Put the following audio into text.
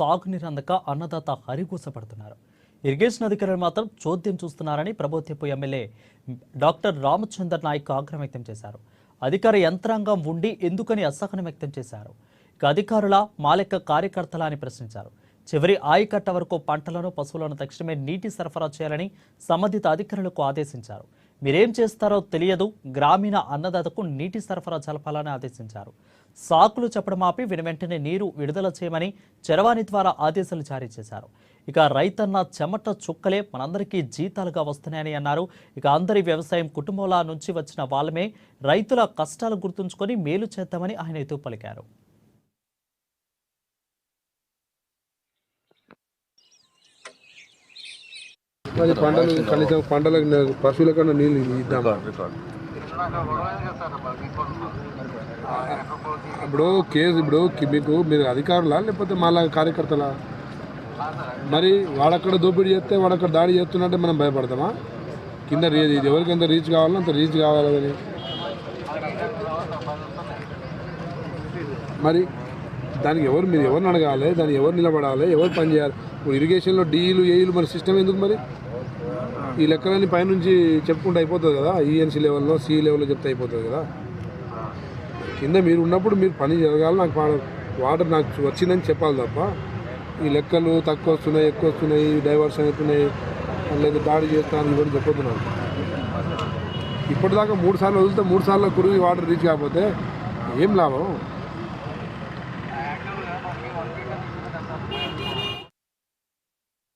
తాగునీరు అందక అన్నదాత హరిగూసపడుతున్నారు. ఇరిగేషన్ అధికారులు మాత్రం చోద్యం చూస్తున్నారని ప్రభుత్వపు ఎమ్మెల్యే డాక్టర్ రామచందర్ నాయక్ ఆగ్రహం వ్యక్తం చేశారు. అధికార యంత్రాంగం ఉండి ఎందుకని అసహనం వ్యక్తం చేశారు. ఇక అధికారుల మాలెక్క కార్యకర్తల అని ప్రశ్నించారు. చివరి ఆయకట్ట వరకు పంటలను పశువులను తక్షణమే నీటి సరఫరా చేయాలని సంబంధిత అధికారులకు ఆదేశించారు. మీరేం చేస్తారో తెలియదు, గ్రామీణ అన్నదాతకు నీటి సరఫరా జరపాలని ఆదేశించారు. సాకులు చెప్పడం ఆపి వెంటనే నీరు విడుదల చేయమని చరవాణి ద్వారా ఆదేశాలు జారీ చేశారు. ఇక రైతన్న చెమట చుక్కలే మనందరికీ జీతాలుగా వస్తున్నాయని అన్నారు. ఇక అందరి వ్యవసాయం కుటుంబాల నుంచి వచ్చిన వాళ్ళమే, రైతుల కష్టాలు గుర్తుంచుకొని మేలు చేద్దామని ఆయన ఎత్తు పలికారు. మరి పంటలు కనీసం పంటలకు పశువుల కన్నా నీళ్ళు ఇద్దాం. ఇప్పుడు కేసు మీకు మీరు అధికారులా లేకపోతే మళ్ళా కార్యకర్తలా? మరి వాడక్కడ దోపిడీ చేస్తే వాడక్కడ దాడి చేస్తున్నట్టే మనం భయపడతామా? కింద ఇది ఎవరికి ఎంత రీచ్ కావాలో అంత రీచ్ కావాలని మరి దానికి మీరు ఎవరిని అడగాలి, దానికి ఎవరు నిలబడాలి, ఎవరు పని చేయాలి? ఇప్పుడు ఇరిగేషన్లో డీలు ఏఈలు మరి సిస్టమ్ ఎందుకు? మరి ఈ లెక్కలన్నీ పైనుంచి చెప్పుకుంటూ అయిపోతుంది కదా, ఈఎన్సీ లెవెల్లో సి లెవెల్లో చెప్తే అయిపోతుంది కదా. కింద మీరు ఉన్నప్పుడు మీరు పని జరగాలి, నాకు వాటర్ నాకు వచ్చిందని చెప్పాలి తప్ప ఈ లెక్కలు తక్కువ వస్తున్నాయి, ఎక్కువ వస్తున్నాయి, డైవర్షన్ అవుతున్నాయి, లేదా దాడి చేస్తాను ఇవన్నీ చెప్పొద్దున్నాను. ఇప్పటిదాకా 3 సార్లు వదిలితే 3 సార్లు కురిగి వాటర్ రీచ్ కాకపోతే ఏం లాభం?